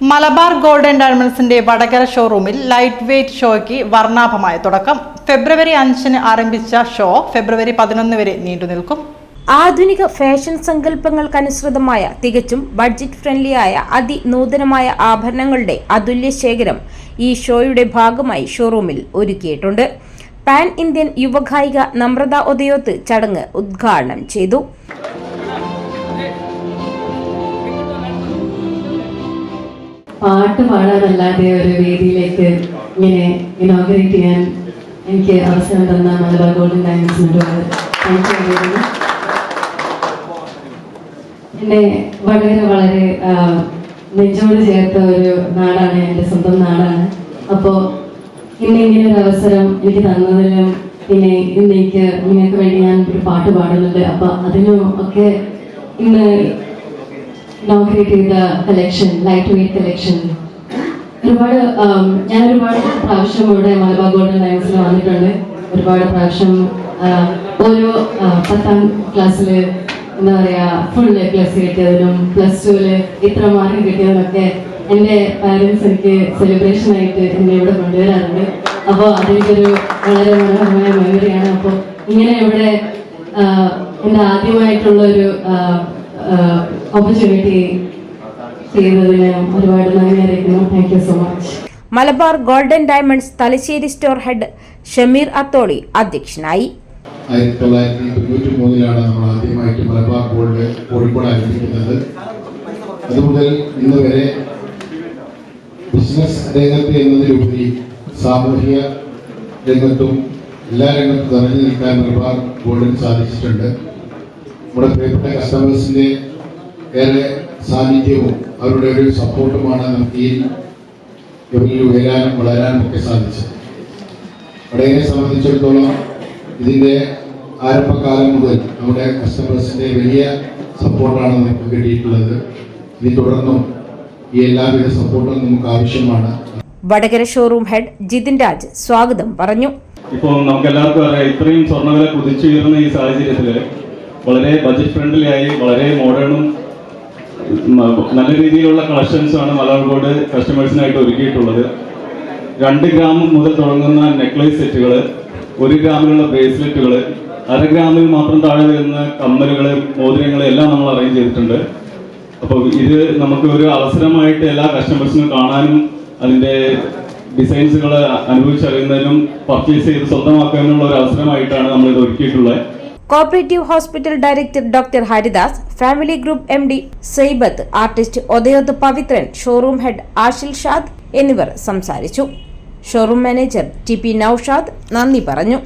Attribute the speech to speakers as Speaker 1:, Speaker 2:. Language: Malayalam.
Speaker 1: മലബാർ ഗോൾഡൻ ഡയമണ്ട്സിന്റെ വടകര ഷോറൂമിൽ ലൈറ്റ് വെയ്റ്റ് ഷോയ്ക്ക് വർണ്ണാഭമായ തുടക്കം. ഫെബ്രുവരി 5-ന് ആരംഭിച്ച ഷോ ഫെബ്രുവരി 11 വരെ നീണ്ടുനിൽക്കും.
Speaker 2: ആധുനിക ഫാഷൻ സങ്കല്പങ്ങൾക്കനുസൃതമായ തികച്ചും ബഡ്ജറ്റ് ഫ്രണ്ട്ലിയായ അതിനൂതനമായ ആഭരണങ്ങളുടെ അതുല്യ ശേഖരം ഈ ഷോയുടെ ഭാഗമായി ഷോറൂമിൽ ഒരുക്കിയിട്ടുണ്ട്. പാൻ ഇന്ത്യൻ യുവഗായിക നമ്രത ഉദയോത്ത് ചടങ്ങ് ഉദ്ഘാടനം ചെയ്തു.
Speaker 3: പാട്ട് പാടാനല്ലാതെ ഒരു വേദിയിലേക്ക് ഇങ്ങനെ ഇനോഗ്രേറ്റ് ചെയ്യാൻ എനിക്ക് അവസരം തന്ന മലബാർ ഗോൾഡൻ ഡയമണ്ട്സിനോട് താങ്ക് യു പറയുന്നു. എന്നെ വളരെ നെഞ്ചോട് ചേർത്ത ഒരു നാടാണ്, എൻ്റെ സ്വന്തം നാടാണ്. അപ്പോൾ ഇന്ന് ഇങ്ങനെ ഒരു അവസരം എനിക്ക് തന്നതിലും പിന്നെ ഇന്ന് നിങ്ങൾക്ക് വേണ്ടി ഞാൻ ഒരു പാട്ട് പാടുന്നുണ്ട്. അപ്പോൾ അതിനും ഒക്കെ ഇന്ന് ഇനോഗ്രേറ്റ് ചെയ്ത കളക്ഷൻ, ലൈറ്റ് വെയ്റ്റ് കളക്ഷൻ, ഞാൻ ഒരുപാട് പ്രാവശ്യം ഇവിടെ മലബാർ ഗോൾഡൻ ഡയമണ്ട്സിൽ വന്നിട്ടുണ്ട്. ഒരുപാട് പ്രാവശ്യം ഓരോ 10ാം ക്ലാസ്സിൽ എന്താ പറയുക ഫുൾ A+ കിട്ടിയതിനും +2 ഇത്ര മാർക്ക് കിട്ടിയതിനൊക്കെ എൻ്റെ പാരൻസ് എനിക്ക് സെലിബ്രേഷനായിട്ട് എന്നെ ഇവിടെ കൊണ്ടുവരാറുണ്ട്. അപ്പോൾ അതെനിക്കൊരു വളരെ മനോഹരമായ മെമ്മറിയാണ്. അപ്പോൾ ഇങ്ങനെ ഇവിടെ എൻ്റെ ആദ്യമായിട്ടുള്ളൊരു ഓപ്പർച്യൂണിറ്റി ചെയ്തതിന് ഒരുപാട് നന്ദി അറിയിക്കുന്നു. Thank you so much.
Speaker 2: Malabar golden diamonds Thalassery store head Shameer Atholi അധ്യക്ഷനായി.
Speaker 4: 1993 നമ്മൾ ആദ്യമായിട്ട് മലബാർ ഗോൾഡ് കോഴിക്കോട് ആരംഭിക്കുന്നത്. അതുമുതൽ ഇന്ന് വരെ ബിസിനസ് രംഗത്ത് എന്നതിലുപരി സാമൂഹിക രംഗത്തും എല്ലാ രംഗത്തും നിറഞ്ഞു നിൽക്കാൻ മലബാർ ഗോൾഡിന് സാധിച്ചിട്ടുണ്ട്. നമ്മുടെ പ്രിയപ്പെട്ട കസ്റ്റമേഴ്സിൻ്റെ ഏറെ സാന്നിധ്യവും അവരുടെ ഒരു സപ്പോർട്ടുമാണ് നമുക്ക് ഈ ലെവലിൽ ഉയരാനും വളരാനും ഒക്കെ സാധിച്ചത്. വടകരയെ സംബന്ധിച്ചിടത്തോളം ഇതിൻ്റെ ആരംഭകാലം മുതൽ നമ്മുടെ കസ്റ്റമേഴ്സിൻ്റെ വലിയ സപ്പോർട്ടാണ് നമുക്ക് കിട്ടിയിട്ടുള്ളത്. ഇനി തുടർന്നും ഈ എല്ലാവിധ സപ്പോർട്ടും നമുക്ക് ആവശ്യമാണ്.
Speaker 2: വടകര ഷോറൂം ഹെഡ് ജിതിൻ രാജ് സ്വാഗതം പറഞ്ഞു.
Speaker 5: ഇപ്പോൾ നമുക്ക് എല്ലാവർക്കും അറിയാം, ഇത്രയും സ്വർണ്ണവില കുതിച്ചുയർന്ന ഈ സാഹചര്യത്തിൽ വളരെ ബഡ്ജറ്റ് ഫ്രണ്ട്ലി ആയി വളരെ മോഡേണും നല്ല രീതിയിലുള്ള കളക്ഷൻസാണ് മലബാർ ഗോൾഡ് കസ്റ്റമേഴ്സിനായിട്ട് ഒരുക്കിയിട്ടുള്ളത്. 2 ഗ്രാം മുതൽ തുടങ്ങുന്ന നെക്ലേസ് സെറ്റുകൾ, 1 ഗ്രാമിലുള്ള ബ്രേസ്ലെറ്റുകൾ, 1/2 ഗ്രാമിൽ മാത്രം താഴെ വരുന്ന കമ്മലുകൾ, മോതിരങ്ങൾ എല്ലാം നമ്മൾ അറേഞ്ച് ചെയ്തിട്ടുണ്ട്. അപ്പോൾ ഇത് നമുക്ക് ഒരു അവസരമായിട്ട് എല്ലാ കസ്റ്റമേഴ്സിനും കാണാനും അതിൻ്റെ ഡിസൈൻസുകൾ അനുഭവിച്ചറിയുന്നതിനും പർച്ചേസ് ചെയ്ത് സ്വന്തമാക്കാനുള്ള ഒരു അവസരമായിട്ടാണ് നമ്മൾ ഇത് ഒരുക്കിയിട്ടുള്ളത്.
Speaker 2: Cooperative hospital director doctor Haridas, family group MD സൈബത്ത്, ആർട്ടിസ്റ്റ് ഉദയോത്ത് പവിത്രൻ, ഷോറൂം ഹെഡ് ആഷിൽ ഷാദ് എന്നിവർ സംസാരിച്ചു. ഷോറൂം മാനേജർ TP നൌഷാദ് നന്ദി പറഞ്ഞു.